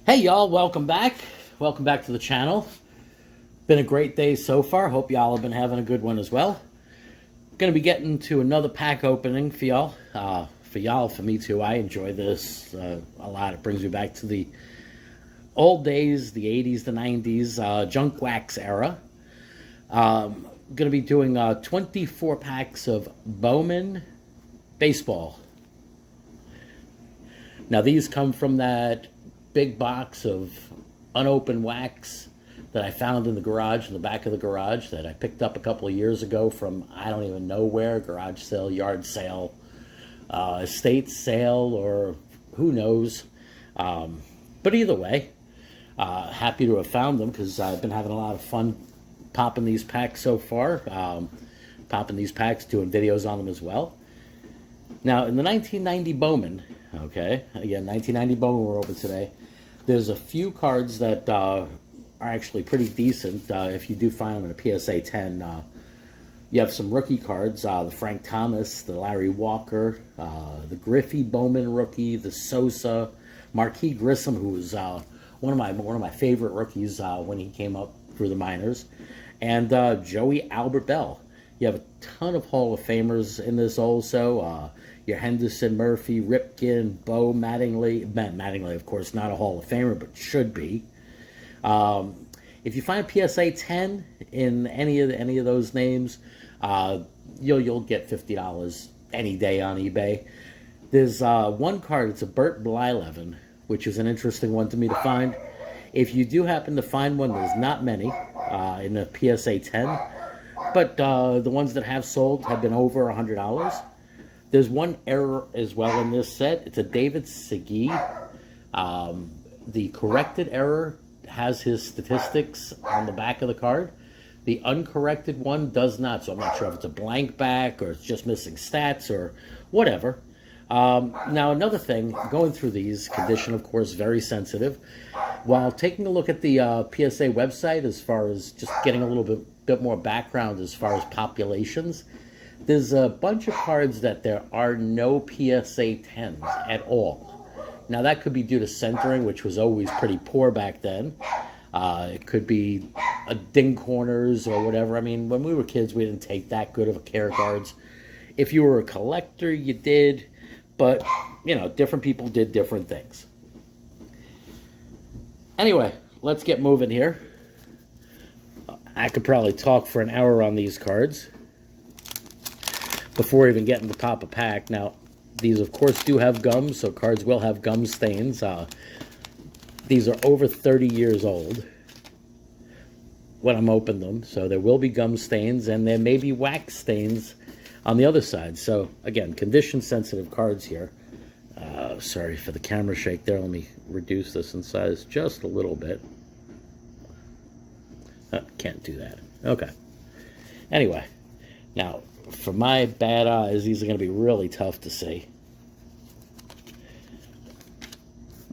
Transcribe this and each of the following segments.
Hey y'all, welcome back. Welcome back to the channel. Been a great day so far. Hope y'all have been having a good one as well. Going to be getting to another pack opening for y'all. For me too. I enjoy this a lot. It brings me back to the old days, the 80s, the 90s, junk wax era. Going to be doing 24 packs of Bowman Baseball. Now these come from that big box of unopened wax that I found in the garage, in the back of the garage, that I picked up a couple of years ago from I don't even know where, garage sale, yard sale, estate sale, or who knows. But either way, happy to have found them because I've been having a lot of fun popping these packs so far, popping these packs, doing videos on them as well. Now, in the 1990 Bowman, okay, again, 1990 Bowman we're open today, there's a few cards that are actually pretty decent. If you do find them in a PSA 10, you have some rookie cards, the Frank Thomas, the Larry Walker, the Griffey Bowman rookie, the Sosa, Marquis Grissom, who was one of my favorite rookies when he came up through the minors, and Joey Albert Bell. You have a ton of Hall of Famers in this also. Your Henderson, Murphy, Ripken, Bo Mattingly. Mattingly, of course, not a Hall of Famer, but should be. If you find PSA 10 in any of those names, you'll get $50 any day on eBay. There's one card. It's a Bert Blyleven, which is an interesting one to me to find. If you do happen to find one, there's not many in a PSA 10, but the ones that have sold have been over $100. There's one error as well in this set. It's a David Segui. The corrected error has his statistics on the back of the card. The uncorrected one does not, so I'm not sure if it's a blank back or it's just missing stats or whatever. Now, another thing, going through these, condition, of course, very sensitive. While taking a look at the PSA website, as far as just getting a little bit more background as far as populations, there's a bunch of cards that there are no PSA 10s at all. Now, that could be due to centering, which was always pretty poor back then. It could be a ding corners or whatever. I mean, when we were kids, we didn't take that good of a care of cards. If you were a collector, you did. But, you know, different people did different things. Anyway, let's get moving here. I could probably talk for an hour on these cards before even getting to pop a pack. Now, these, of course, do have gums, so cards will have gum stains. These are over 30 years old when I'm opening them, so there will be gum stains, and there may be wax stains on the other side. So, again, condition-sensitive cards here. Sorry for the camera shake there. Let me reduce this in size just a little bit. Can't do that. Okay. Anyway, now, for my bad eyes, these are going to be really tough to see.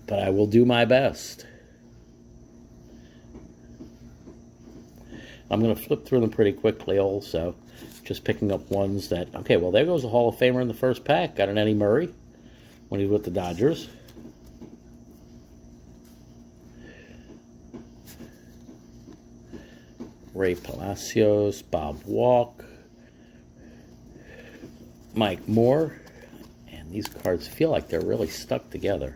But I will do my best. I'm going to flip through them pretty quickly also. Just picking up ones that... Okay, well, there goes a Hall of Famer in the first pack. Got an Eddie Murray when he was with the Dodgers. Ray Palacios, Bob Walk, Mike Moore, and these cards feel like they're really stuck together.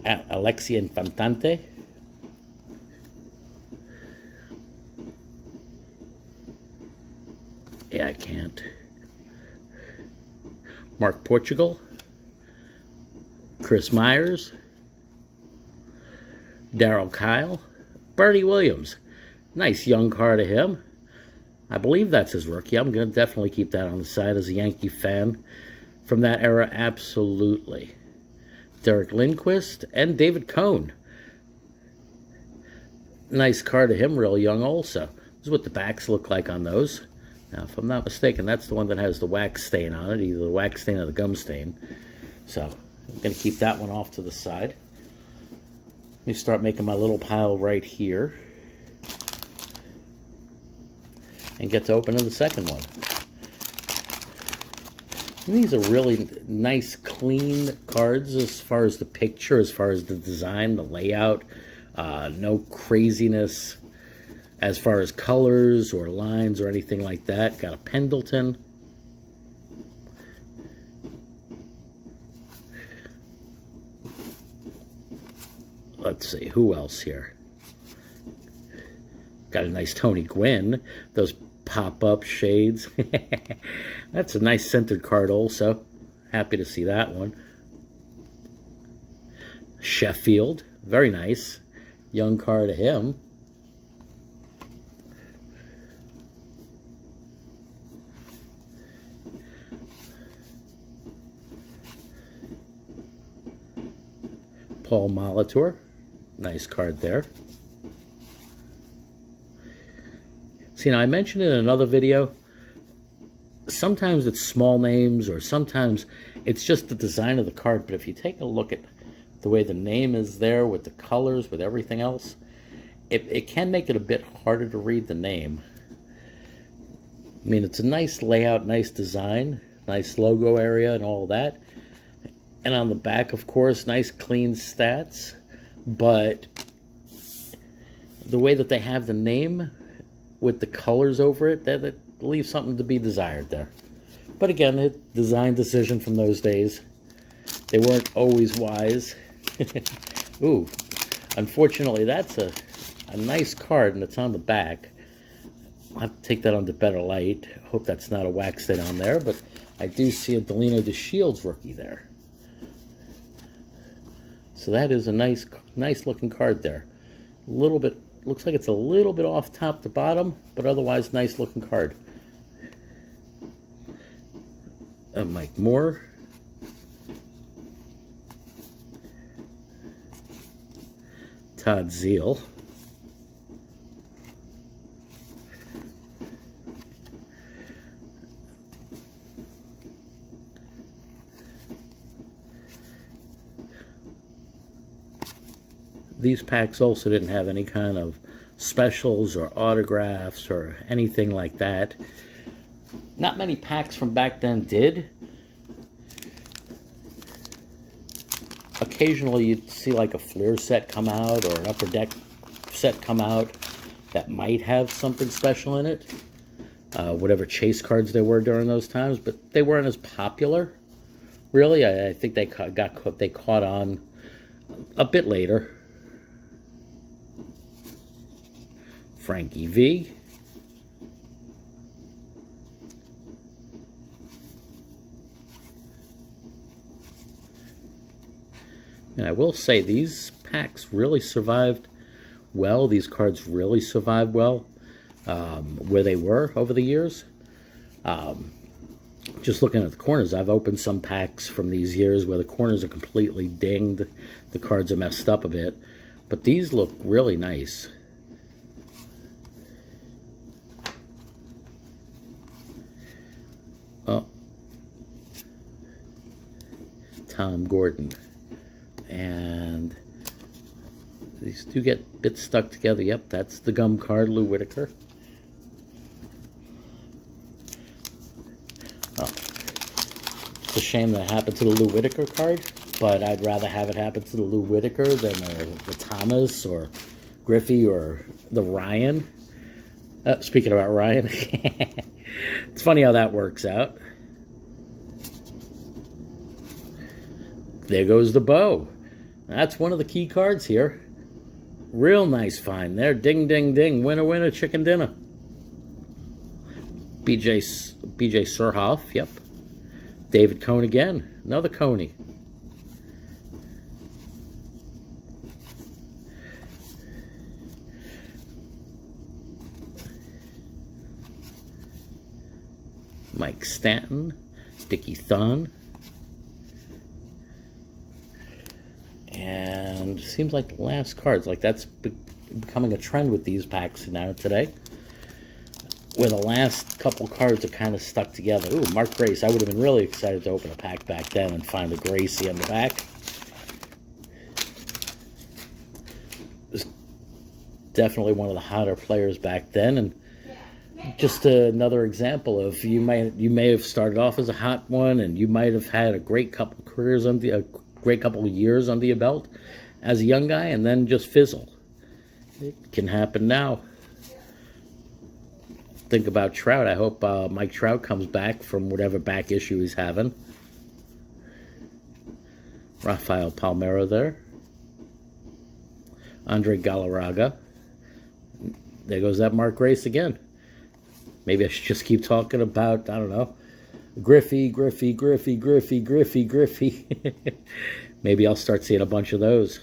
Alexi Infantante, yeah, I can't. Mark Portugal, Chris Myers, Darryl Kyle, Bernie Williams. Nice young card of him. I believe that's his rookie. I'm going to definitely keep that on the side as a Yankee fan. From that era, absolutely. Derek Lindquist and David Cohn. Nice card of him, real young also. This is what the backs look like on those. Now, if I'm not mistaken, that's the one that has the wax stain on it, either the wax stain or the gum stain. So, I'm going to keep that one off to the side. Let me start making my little pile right here. And get to open the second one. And these are really nice, clean cards as far as the picture, as far as the design, the layout. No craziness as far as colors or lines or anything like that. Got a Pendleton. Let's see, who else here? Got a nice Tony Gwynn. Those pop-up shades. That's a nice centered card also. Happy to see that one. Sheffield, very nice. Young card of him. Paul Molitor, nice card there. See, now I mentioned in another video, sometimes it's small names or sometimes it's just the design of the card, but if you take a look at the way the name is there with the colors, with everything else, it can make it a bit harder to read the name. I mean, it's a nice layout, nice design, nice logo area and all that. And on the back, of course, nice clean stats, but the way that they have the name with the colors over it, that leaves something to be desired there. But again, a design decision from those days. They weren't always wise. Ooh, unfortunately, that's a nice card, and it's on the back. I'll have to take that under better light. Hope that's not a wax stain on there, but I do see a Delino DeShields rookie there. So that is a nice looking card there. A little bit, looks like it's a little bit off top to bottom, but otherwise nice looking card. Mike Moore. Todd Zeal. These packs also didn't have any kind of specials or autographs or anything like that. Not many packs from back then did. Occasionally you'd see like a Fleer set come out or an Upper Deck set come out that might have something special in it. Whatever chase cards they were during those times, but they weren't as popular. Really, I think they caught on a bit later. Frankie V. And I will say these packs really survived well. These cards really survived well where they were over the years. Just looking at the corners, I've opened some packs from these years where the corners are completely dinged. The cards are messed up a bit. But these look really nice. Oh, Tom Gordon. And these do get a bit stuck together. Yep, that's the gum card, Lou Whitaker. Oh, it's a shame that happened to the Lou Whitaker card, but I'd rather have it happen to the Lou Whitaker than the Thomas or Griffey or the Ryan. Speaking about Ryan, it's funny how that works out. There goes the Bow. That's one of the key cards here. Real nice find there. Ding, ding, ding. Winner, winner, chicken dinner. BJ Surhoff, yep. David Cone again. Another Coney. Mike Stanton. Dickie Thun. And seems like the last cards, like that's becoming a trend with these packs now today, where the last couple cards are kind of stuck together. Ooh, Mark Grace. I would have been really excited to open a pack back then and find a Gracie on the back. Was definitely one of the hotter players back then, and just another example of you may have started off as a hot one, and you might have had a great couple careers on a great couple of years under your belt as a young guy, and then just fizzle. It can happen now. Think about Trout. I hope Mike Trout comes back from whatever back issue he's having. Rafael Palmeiro there. Andre Galarraga. There goes that Mark Grace again. Maybe I should just keep talking about, I don't know, Griffey. Maybe I'll start seeing a bunch of those.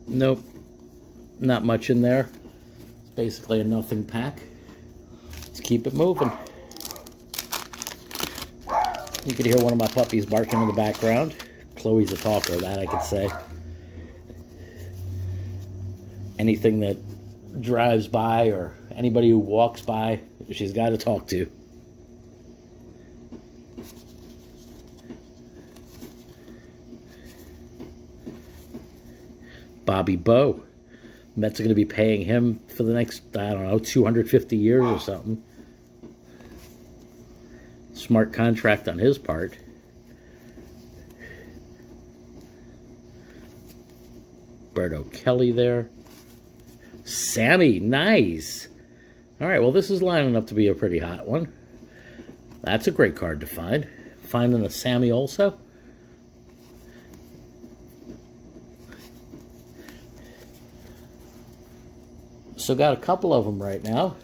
Nope, not much in there. It's basically a nothing pack. Let's keep it moving. You could hear one of my puppies barking in the background. Chloe's a talker, that I could say. Anything that drives by or anybody who walks by, she's got to talk to. Bobby Bowe. Mets are going to be paying him for the next, I don't know, 250 years or something. Smart contract on his part. Berto Kelly there. Sammy, nice. All right, well, this is lining up to be a pretty hot one. That's a great card to find. Finding a Sammy also. So got a couple of them right now.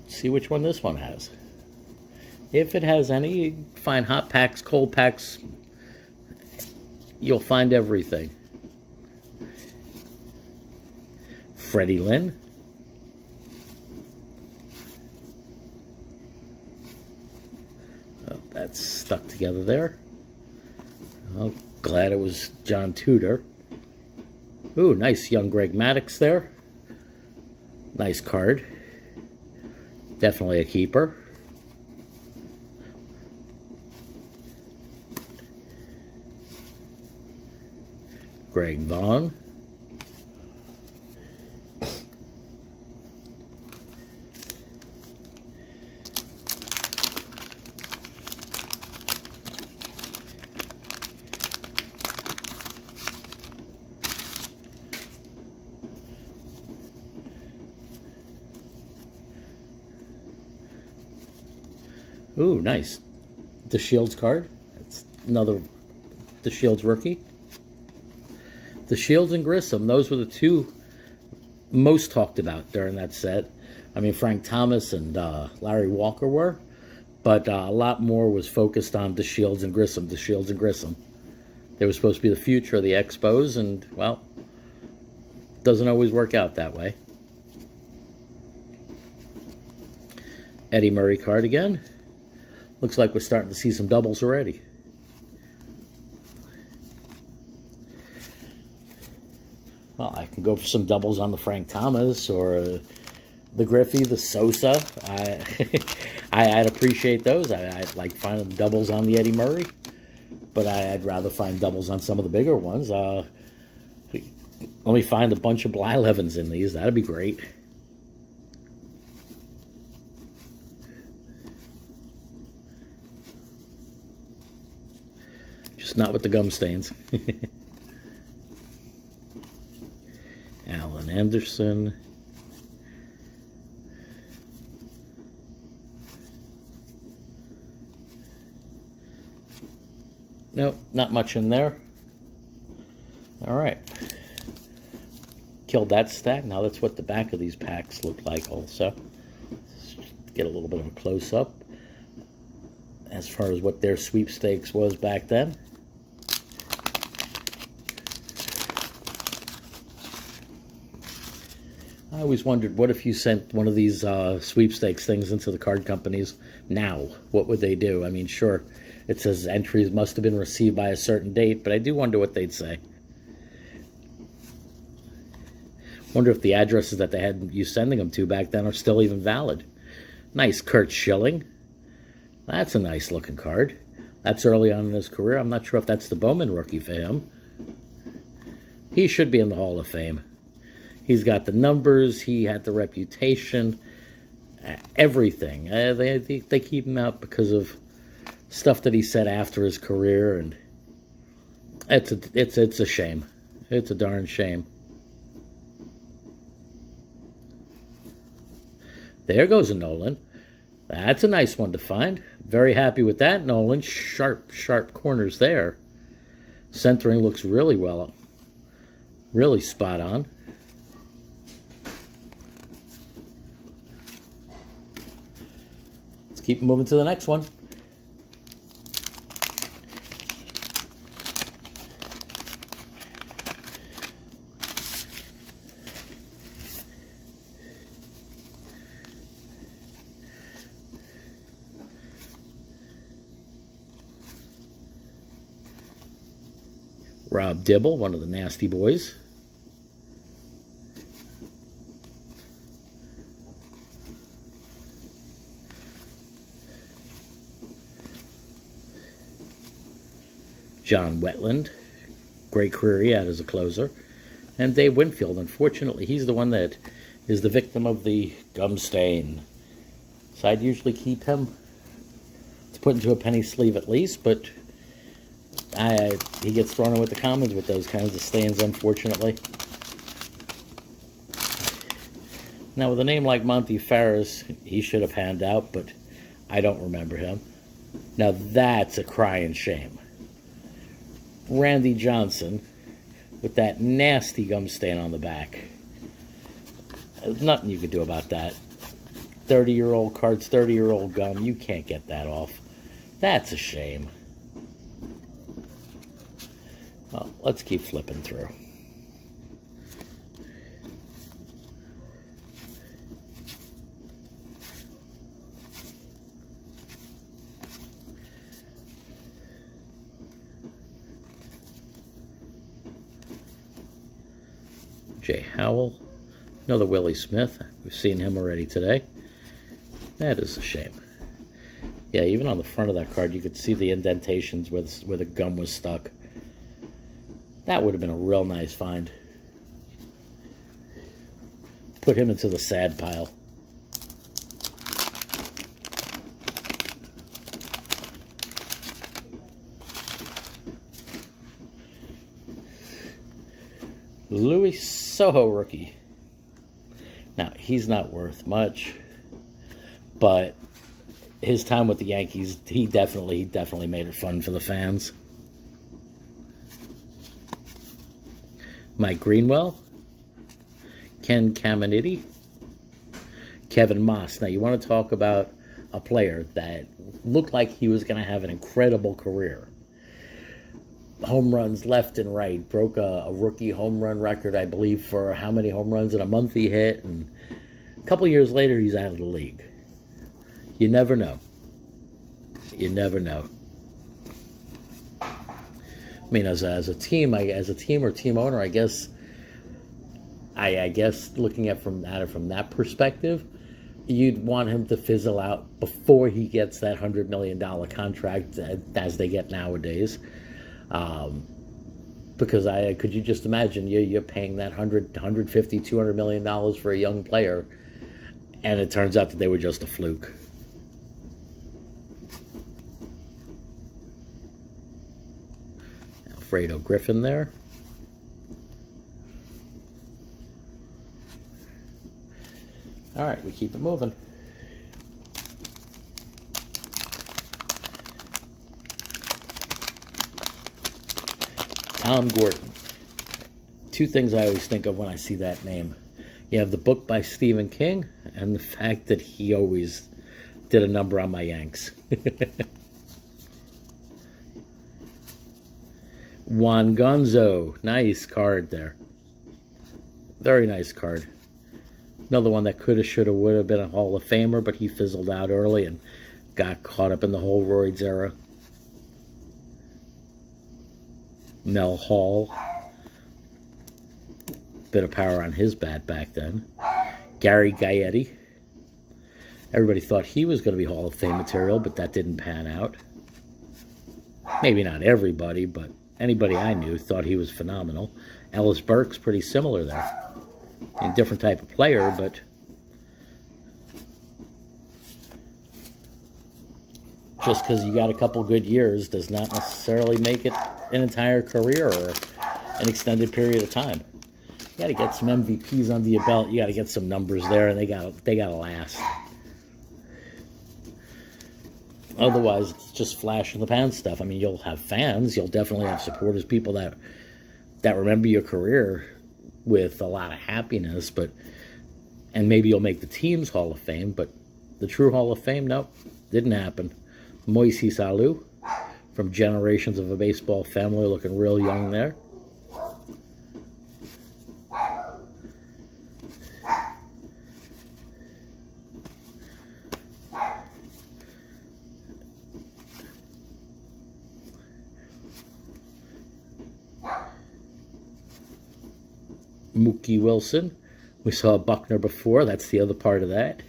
See which one this one has. If it has any, you find hot packs, cold packs. You'll find everything. Freddie Lynn. Oh, that's stuck together there. I'm glad it was John Tudor. Ooh, nice young Greg Maddux there. Nice card. Definitely a keeper. Greg Vaughn. Ooh, nice. The Shields card. That's another the Shields rookie. The Shields and Grissom, those were the two most talked about during that set. I mean, Frank Thomas and Larry Walker were, but a lot more was focused on the Shields and Grissom, the Shields and Grissom. They were supposed to be the future of the Expos, and, well, doesn't always work out that way. Eddie Murray card again. Looks like we're starting to see some doubles already. Well, I can go for some doubles on the Frank Thomas or the Griffey, the Sosa. I'd appreciate those. I'd like finding doubles on the Eddie Murray, but I'd rather find doubles on some of the bigger ones. Let me find a bunch of Blylevens in these. That'd be great. Just not with the gum stains. Alan Anderson. Nope, not much in there. All right. Killed that stack. Now that's what the back of these packs look like also. Let's get a little bit of a close-up as far as what their sweepstakes was back then. I always wondered, what if you sent one of these sweepstakes things into the card companies now? What would they do? I mean, sure, it says entries must have been received by a certain date, but I do wonder what they'd say. Wonder if the addresses that they had you sending them to back then are still even valid. Nice Kurt Schilling. That's a nice looking card. That's early on in his career. I'm not sure if that's the Bowman rookie for him. He should be in the Hall of Fame. He's got the numbers. He had the reputation. Everything. They keep him out because of stuff that he said after his career, and it's a shame. It's a darn shame. There goes a Nolan. That's a nice one to find. Very happy with that, Nolan. Sharp corners there. Centering looks really well. Really spot on. Let's keep moving to the next one. Rob Dibble, one of the nasty boys. John Wetland, great career he had as a closer. And Dave Winfield, unfortunately, he's the one that is the victim of the gum stain. So I'd usually keep him to put into a penny sleeve at least, but he gets thrown in with the commons with those kinds of stains, unfortunately. Now, with a name like Monty Ferris, he should have panned out, but I don't remember him. Now, that's a crying shame. Randy Johnson, with that nasty gum stain on the back. There's nothing you can do about that. 30-year-old cards, 30-year-old gum, you can't get that off. That's a shame. Well, let's keep flipping through. Jay Howell, another Willie Smith. We've seen him already today. That is a shame. Yeah, even on the front of that card, you could see the indentations where the gum was stuck. That would have been a real nice find. Put him into the sad pile. Louis Soho rookie. Now, he's not worth much, but his time with the Yankees, he definitely made it fun for the fans. Mike Greenwell, Ken Caminiti, Kevin Moss. Now, you want to talk about a player that looked like he was going to have an incredible career. Home runs left and right. Broke a rookie home run record, I believe, for how many home runs in a month he hit. And a couple years later, he's out of the league. You never know. You never know. I mean, as a team or team owner, I guess looking at from that perspective, you'd want him to fizzle out before he gets that $100 million contract as they get nowadays. Because could you just imagine you're paying that $150, $200 million for a young player, and it turns out that they were just a fluke. Alfredo Griffin there. All right, we keep it moving. Tom Gordon. Two things I always think of when I see that name. You have the book by Stephen King and the fact that he always did a number on my Yanks. Juan Gonzo. Nice card there. Very nice card. Another one that coulda, shoulda, woulda been a Hall of Famer, but he fizzled out early and got caught up in the whole Roids era. Mel Hall. bit of power on his bat back then. Gary Gaetti. Everybody thought he was going to be Hall of Fame material, but that didn't pan out. Maybe not everybody, but anybody I knew thought he was phenomenal. Ellis Burke's pretty similar there. A different type of player, but just because you got a couple good years does not necessarily make it an entire career or an extended period of time. You got to get some MVPs under your belt. You got to get some numbers there, and they got to last. Otherwise, it's just flash in the pan stuff. I mean, you'll have fans. You'll definitely have supporters, people that remember your career with a lot of happiness. And maybe you'll make the team's Hall of Fame, but the true Hall of Fame, nope, didn't happen. Moises Alou from Generations of a Baseball Family, looking real young there. Mookie Wilson. We saw Buckner before. That's the other part of that.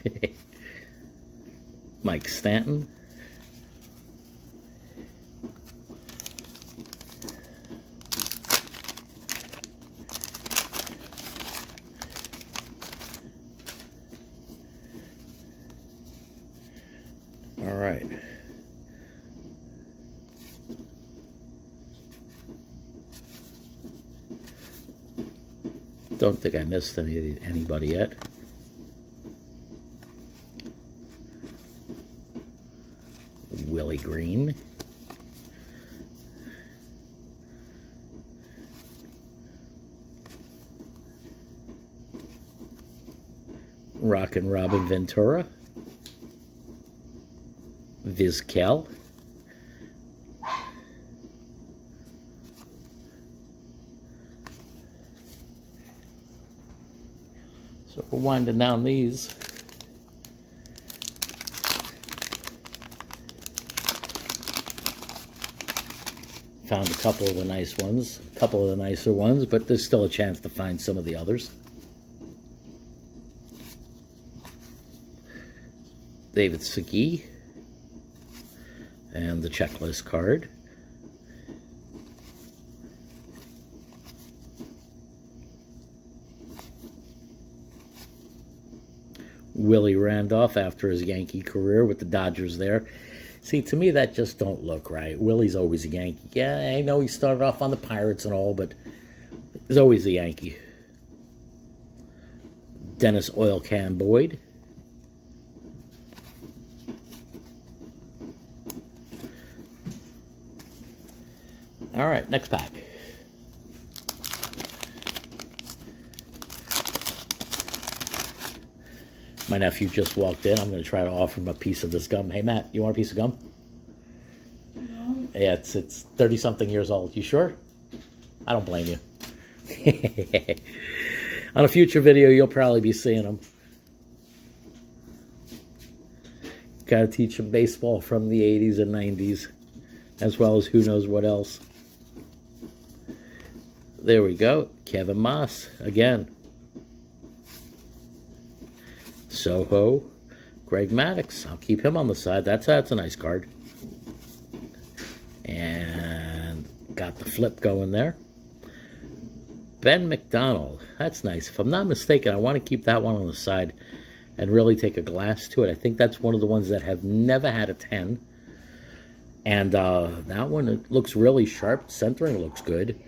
Mike Stanton. All right. Don't think I missed anybody yet. Willie Green. Rockin' Robin Ventura. Vizquel. So we're winding down these. Found a couple of the nice ones, a couple of the nicer ones, but there's still a chance to find some of the others. David Segui. And the checklist card. Willie Randolph after his Yankee career with the Dodgers there. See, to me, that just don't look right. Willie's always a Yankee. Yeah, I know he started off on the Pirates and all, but he's always a Yankee. Dennis Oil Can Boyd. All right, next pack. My nephew just walked in. I'm going to try to offer him a piece of this gum. Hey, Matt, you want a piece of gum? No. Yeah, it's 30-something years old. You sure? I don't blame you. On a future video, you'll probably be seeing them. Got to teach him baseball from the 80s and 90s, as well as who knows what else. There we go. Kevin Moss again. Soho. Greg Maddux. I'll keep him on the side. That's a nice card. And got the flip going there. Ben McDonald. That's nice. If I'm not mistaken, I want to keep that one on the side and really take a glass to it. I think that's one of the ones that have never had a 10. And that one, it looks really sharp. Centering looks good.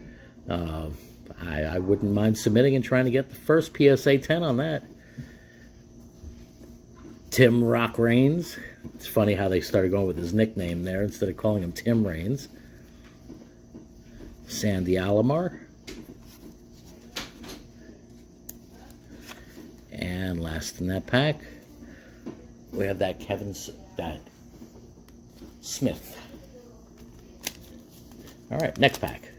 I wouldn't mind submitting and trying to get the first PSA 10 on that. Tim Rock Raines. It's funny how they started going with his nickname there instead of calling him Tim Raines. Sandy Alomar. And last in that pack, we have that that Smith. All right, next pack.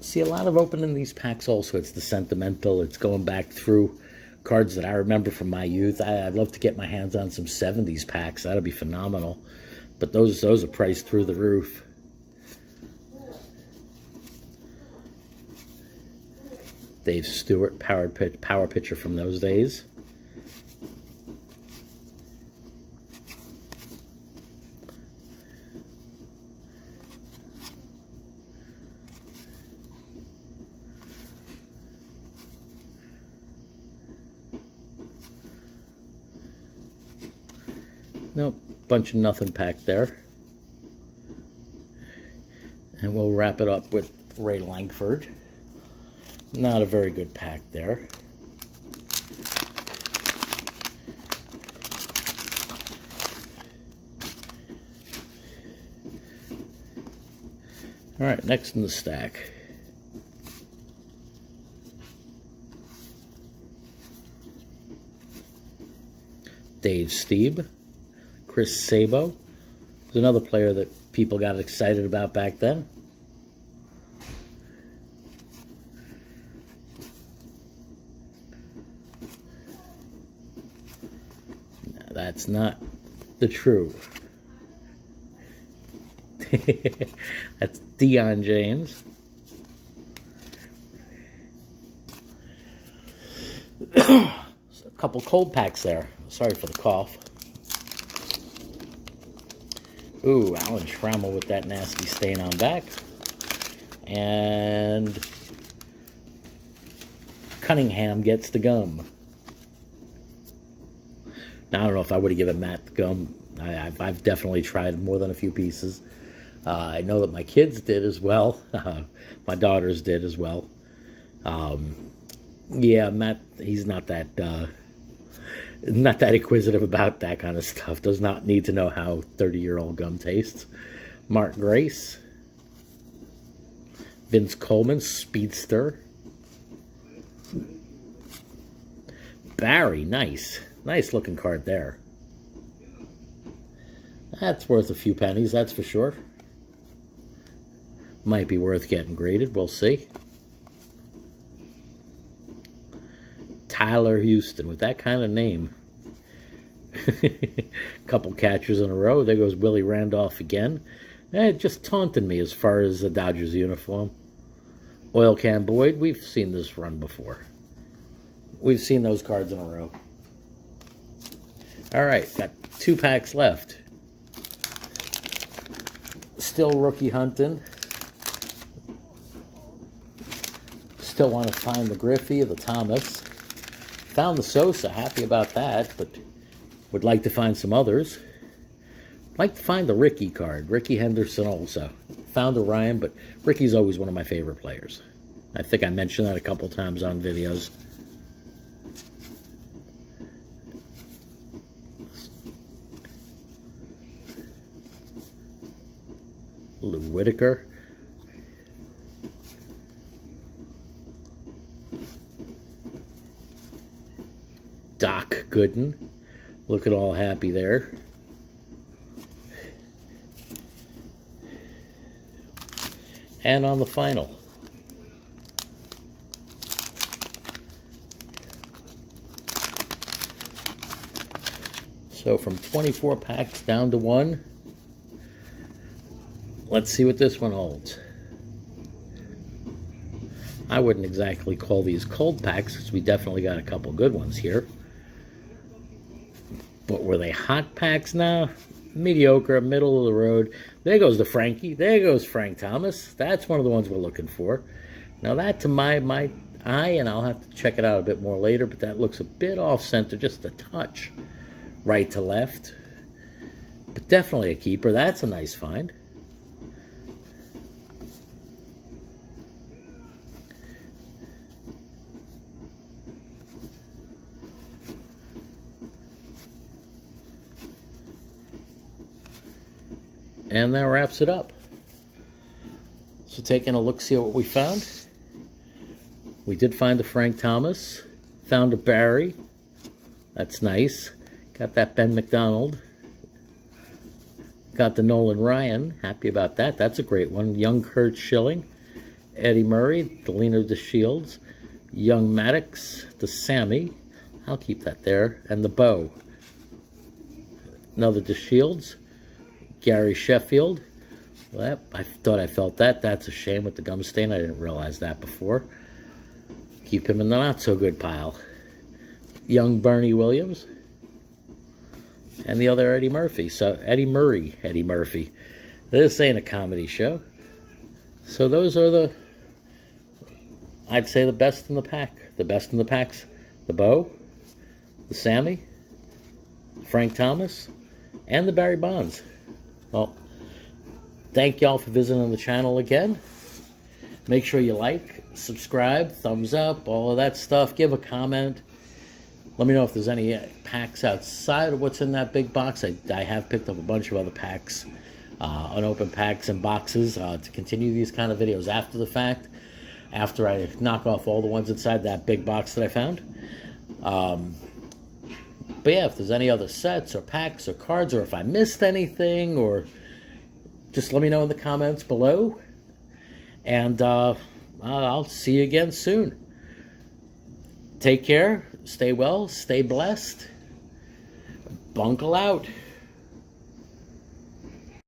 See, a lot of opening these packs also, it's the sentimental, it's going back through cards that I remember from my youth. I'd love to get my hands on some 70s packs. That'd be phenomenal. But those are priced through the roof. Dave Stewart, power pitcher from those days. Nope, bunch of nothing packed there. And we'll wrap it up with Ray Lankford. Not a very good pack there. All right, next in the stack. Dave Stieb, Chris Sabo. There's another player that people got excited about back then. No, that's not the true. That's Deion James. A couple cold packs there. Sorry for the cough. Ooh, Alan Trammell with that nasty stain on back. And Cunningham gets the gum. Now, I don't know if I would have given Matt the gum. I've definitely tried more than a few pieces. I know that my kids did as well. My daughters did as well. Yeah, Matt, he's not that inquisitive about that kind of stuff. Does not need to know how 30-year-old gum tastes. Mark Grace. Vince Coleman, Speedster. Barry, nice. Nice looking card there. That's worth a few pennies, that's for sure. Might be worth getting graded, we'll see. Tyler Houston with that kind of name. Couple catchers in a row. There goes Willie Randolph again. Just taunting me as far as the Dodgers uniform. Oil Can Boyd, we've seen this run before. We've seen those cards in a row. All right, got 2 packs left. Still rookie hunting. Still want to find the Griffey or the Thomas. Found the Sosa, happy about that, but would like to find some others. Like to find the Ricky card, Ricky Henderson also. Found a Ryan, but Ricky's always one of my favorite players. I think I mentioned that a couple times on videos. Lou Whitaker. Doc Gooden, looking all happy there. And on the final, so from 24 packs down to 1. Let's see what this one holds. I wouldn't exactly call these cold packs because we definitely got a couple good ones here. But were they hot packs now? Mediocre, middle of the road. There goes the Frankie. There goes Frank Thomas. That's one of the ones we're looking for. Now that to my eye, and I'll have to check it out a bit more later, but that looks a bit off center, just a touch right to left. But definitely a keeper. That's a nice find. And that wraps it up. So taking a look, see what we found. We did find the Frank Thomas. Found a Barry. That's nice. Got that Ben McDonald. Got the Nolan Ryan. Happy about that. That's a great one. Young Kurt Schilling. Eddie Murray. Delino DeShields. Young Maddox. The Sammy. I'll keep that there. And the Bo. Another DeShields. Gary Sheffield. Well, I thought I felt that. That's a shame with the gum stain. I didn't realize that before. Keep him in the not-so-good pile. Young Bernie Williams. And the other Eddie Murphy. So Eddie Murphy. This ain't a comedy show. So those are I'd say the best in the pack. The best in the packs. The Bo, the Sammy, Frank Thomas, and the Barry Bonds. Well, thank y'all for visiting the channel again. Make sure you like, subscribe, thumbs up, all of that stuff. Give a comment. Let me know if there's any packs outside of what's in that big box. I have picked up a bunch of other packs, unopened packs and boxes, to continue these kind of videos after the fact, after I knock off all the ones inside that big box that I found. But yeah, if there's any other sets or packs or cards, or if I missed anything, or just let me know in the comments below. And I'll see you again soon. Take care, stay well, stay blessed. Bunkle out.